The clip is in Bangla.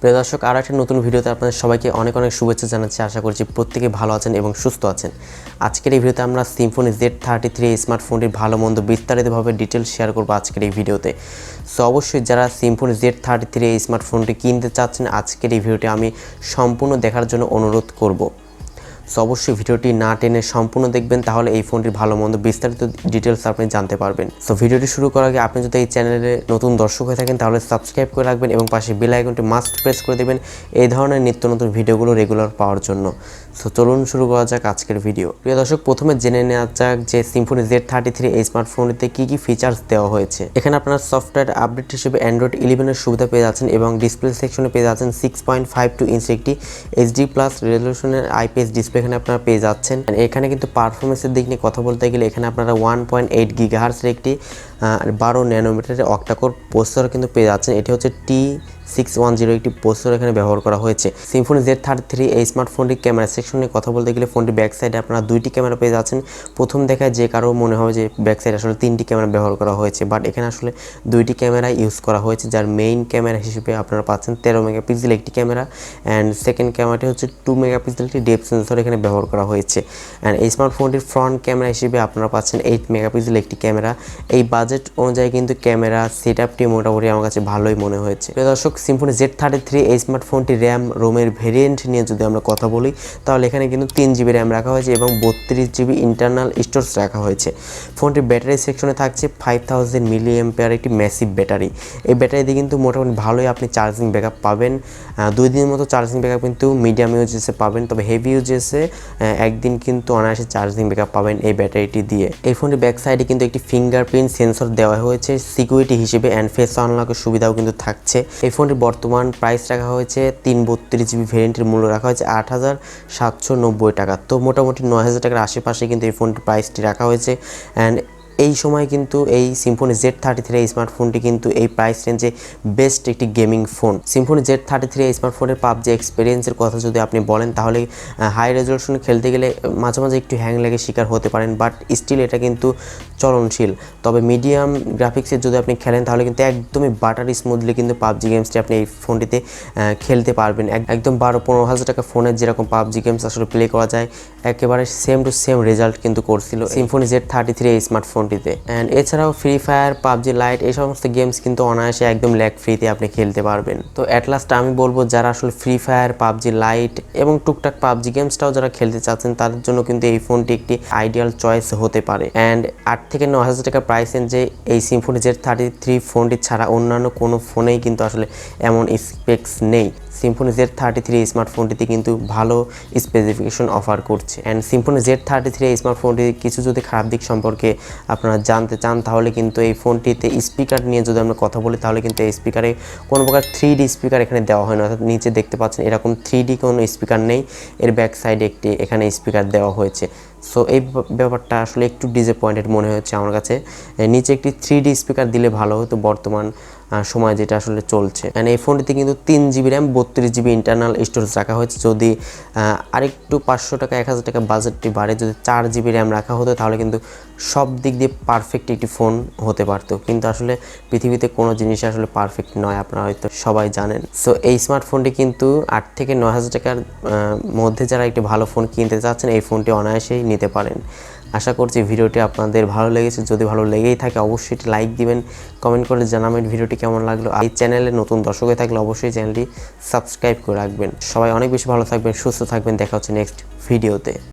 প্রিয় দর্শক, আরও একটা নতুন ভিডিওতে আপনাদের সবাইকে অনেক অনেক শুভেচ্ছা জানাচ্ছি। আশা করছি প্রত্যেকে ভালো আছেন এবং সুস্থ আছেন। আজকের এই ভিডিওতে আমরা সিম্ফনি Z33 স্মার্টফোনটির ভালো মন্দ বিস্তারিতভাবে ডিটেলস শেয়ার করবো আজকের এই ভিডিওতে। সো অবশ্যই যারা সিম্ফনি Z33 স্মার্টফোনটি কিনতে চাচ্ছেন, আজকের এই ভিডিওটি আমি সম্পূর্ণ দেখার জন্য অনুরোধ করব। সো অবশ্যই ভিডিওটি না টেনে সম্পূর্ণ দেখবেন, তাহলে এই ফোনটির ভালো মন্দ বিস্তারিত ডিটেলস আপনি জানতে পারবেন। সো ভিডিওটি শুরু করার আগে আপনি যদি এই চ্যানেলে নতুন দর্শক হয়ে থাকেন তাহলে সাবস্ক্রাইব করে রাখবেন এবং পাশে বেল আইকনটি মাস্ট প্রেস করে দেবেন এই ধরনের নিত্য নতুন ভিডিওগুলো রেগুলার পাওয়ার জন্য। সো চলুন শুরু করা যাক আজকের ভিডিও। প্রিয় দর্শক, প্রথমে জেনে নেওয়া যাক যে সিম্ফনি Z33 এই স্মার্টফোনটিতে কী কী ফিচার্স দেওয়া হয়েছে। এখানে আপনার সফটওয়্যার আপডেট হিসেবে অ্যান্ড্রয়েড 11 এর সুবিধা পেয়ে যাচ্ছেন এবং ডিসপ্লে সেকশনে পেয়ে যাচ্ছেন 6.52 ইঞ্চি একটি HD+ রেজলিউশনের IPS ডিসপ্লে এখানে আপনারা পেয়ে যাচ্ছেন। এখানে কিন্তু পারফরমেন্সের দিক নিয়ে কথা বলতে গেলে এখানে আপনারা 1.8 GHz একটি 12 ন্যানোমিটারের অক্টাকোর প্রসেসর কিন্তু পেয়ে যাচ্ছেন। এটি হচ্ছে T610 একটি প্রসেসর এখানে ব্যবহার করা হয়েছে। সিম্ফনি Z33 এই স্মার্টফোনটির ক্যামেরা সেকশনে কথা বলতে গেলে ফোনটির ব্যাক সাইডে আপনারা দুইটি ক্যামেরা পেয়ে যাচ্ছেন। প্রথম দেখায় যে কারো মনে হবে যে ব্যাক সাইডে আসলে তিনটি ক্যামেরা ব্যবহার করা হয়েছে, বাট এখানে আসলে দুইটি ক্যামেরা ইউজ করা হয়েছে, যার মেইন ক্যামেরা হিসেবে আপনারা পাচ্ছেন 13 মেগাপিক্সেল একটি ক্যামেরা অ্যান্ড সেকেন্ড ক্যামেরাটি হচ্ছে 2 মেগাপিক্সেল একটি ডেপথ সেন্সর এখানে ব্যবহার করা হয়েছে। অ্যান্ড এই স্মার্টফোনটির ফ্রন্ট ক্যামেরা হিসেবে আপনারা পাচ্ছেন 8 মেগাপিক্সেল একটি ক্যামেরা। এই বাজেট অনুযায়ী কিন্তু ক্যামেরা সেটআপটি মোটামুটি আমার কাছে ভালোই মনে হয়েছে। প্রিয় দর্শক, সিম্ফনি Z33 এই স্মার্টফোনটি র্যাম রোমের ভেরিয়েন্ট নিয়ে যদি আমরা কথা বলি তাহলে এখানে কিন্তু 3GB র্যাম রাখা হয়েছে এবং 32GB ইন্টারনাল স্টোরেজ রাখা হয়েছে। ফোনটির ব্যাটারি সেকশনে থাকছে 5000 mAh একটি ম্যাসিভ ব্যাটারি। এই ব্যাটারি দিয়ে কিন্তু মোটামুটি ভালোই আপনি চার্জিং ব্যাকআপ পাবেন। 2 দিনের মতো চার্জিং ব্যাকআপ কিন্তু মিডিয়াম ইউজেসে পাবেন, তবে হেভি ইউজেসে একদিন কিন্তু অনায়াসে চার্জিং ব্যাকআপ পাবেন এই ব্যাটারিটি দিয়ে। এই ফোনটির ব্যাক সাইডে কিন্তু একটি ফিঙ্গারপ্রিন্ট সেন্সর দেওয়া হয়েছে সিকিউরিটি হিসেবে অ্যান্ড ফেস আনলকের সুবিধাও কিন্তু থাকছে। এই ফোনটির বর্তমান প্রাইস রাখা হয়েছে 332GB ভেরিয়েন্টের মূল্য রাখা হয়েছে 8790 টাকা। তো মোটামুটি 9000 টাকার আশেপাশে কিন্তু এই ফোনটির প্রাইসটি রাখা হয়েছে। অ্যান্ড এই সময় কিন্তু এই সিম্ফনি Z33 স্মার্টফোনটি কিন্তু এই প্রাইস রেঞ্জে বেস্ট একটি গেমিং ফোন। সিম্ফনি Z33 স্মার্টফোনের পাবজি এক্সপিরিয়েন্সের কথা যদি আপনি বলেন তাহলে হাই রেজলিউশনে খেলতে গেলে মাঝে মাঝে একটু হ্যাং লেগে শিকার হতে পারেন, বাট স্টিল এটা কিন্তু চলনশীল। তবে মিডিয়াম গ্রাফিক্সের যদি আপনি খেলেন তাহলে কিন্তু একদমই বাটারি স্মুথলি কিন্তু পাবজি গেমসটি আপনি এই ফোনটিতে খেলতে পারবেন। একদম 12-15 হাজার টাকা ফোনের যেরকম পাবজি গেমস আসলে প্লে করা যায় একেবারে সেম টু সেম রেজাল্ট কিন্তু করছিল সিম্ফনি Z33 স্মার্টফোন। অ্যান্ড এছাড়াও ফ্রি ফায়ার, পাবজি লাইট এই সমস্ত গেমস কিন্তু অনায়াসে একদম ল্যাগ ফ্রিতে আপনি খেলতে পারবেন। তো অ্যাট লাস্ট আমি বলবো যারা আসলে ফ্রি ফায়ার, পাবজি লাইট এবং টুকটাক পাবজি গেমসটাও যারা খেলতে চাচ্ছেন তাদের জন্য কিন্তু এই ফোনটি একটি আইডিয়াল চয়েস হতে পারে। অ্যান্ড 8 থেকে 9000 টাকা প্রাইস রেঞ্জে এই সিম্ফনি Z33 ফোনটি ছাড়া অন্যান্য কোনো ফোনেই কিন্তু আসলে এমন স্পেক্স নেই। সিম্ফনি Z33 স্মার্টফোনটিতে কিন্তু ভালো স্পেসিফিকেশন অফার করছে। অ্যান্ড সিম্ফনি Z33 স্মার্টফোনটির কিছু যদি খারাপ দিক সম্পর্কে আপনারা জানতে চান তাহলে কিন্তু এই ফোনটিতে স্পিকার নিয়ে যদি আমরা কথা বলি তাহলে কিন্তু এই স্পিকারে কোনো প্রকার 3D স্পিকার এখানে দেওয়া হয় না, অর্থাৎ নিচে দেখতে পাচ্ছেন এরকম 3D কোনো স্পিকার নেই। এর ব্যাক সাইডে একটি এখানে স্পিকার দেওয়া হয়েছে। সো এই ব্যাপারটা আসলে একটু ডিসঅ্যাপয়েন্টেড মনে হচ্ছে আমার কাছে। নিচে একটি 3D স্পিকার দিলে ভালো হতো বর্তমান সময় যেটা আসলে চলছে। অ্যান্ড এই ফোনটিতে কিন্তু 3GB RAM 32GB internal storage রাখা হয়েছে। যদি আরেকটু 500 টাকা 1000 টাকা বাজেটটি বাড়ে যদি 4GB র্যাম রাখা হতো তাহলে কিন্তু সব দিক দিয়ে পারফেক্ট একটি ফোন হতে পারতো, কিন্তু আসলে পৃথিবীতে কোনো জিনিস আসলে পারফেক্ট নয়, আপনারা হয়তো সবাই জানেন। সো এই স্মার্টফোনটি কিন্তু 8 থেকে 9000 টাকার মধ্যে যারা একটি ভালো ফোন কিনতে চাচ্ছেন এই ফোনটি অনায়াসেই নিতে পারেন। আশা করছি ভিডিওটি আপনাদের ভালো লেগেছে। যদি ভালো লেগেই থাকে অবশ্যই একটি লাইক দিবেন, কমেন্ট করে জানাবেন ভিডিওটি কেমন লাগলো। এই চ্যানেলে নতুন দর্শক হয়ে থাকলে অবশ্যই চ্যানেলটি সাবস্ক্রাইব করে রাখবেন। সবাই অনেক বেশি ভালো থাকবেন, সুস্থ থাকবেন। দেখা হচ্ছে নেক্সট ভিডিওতে।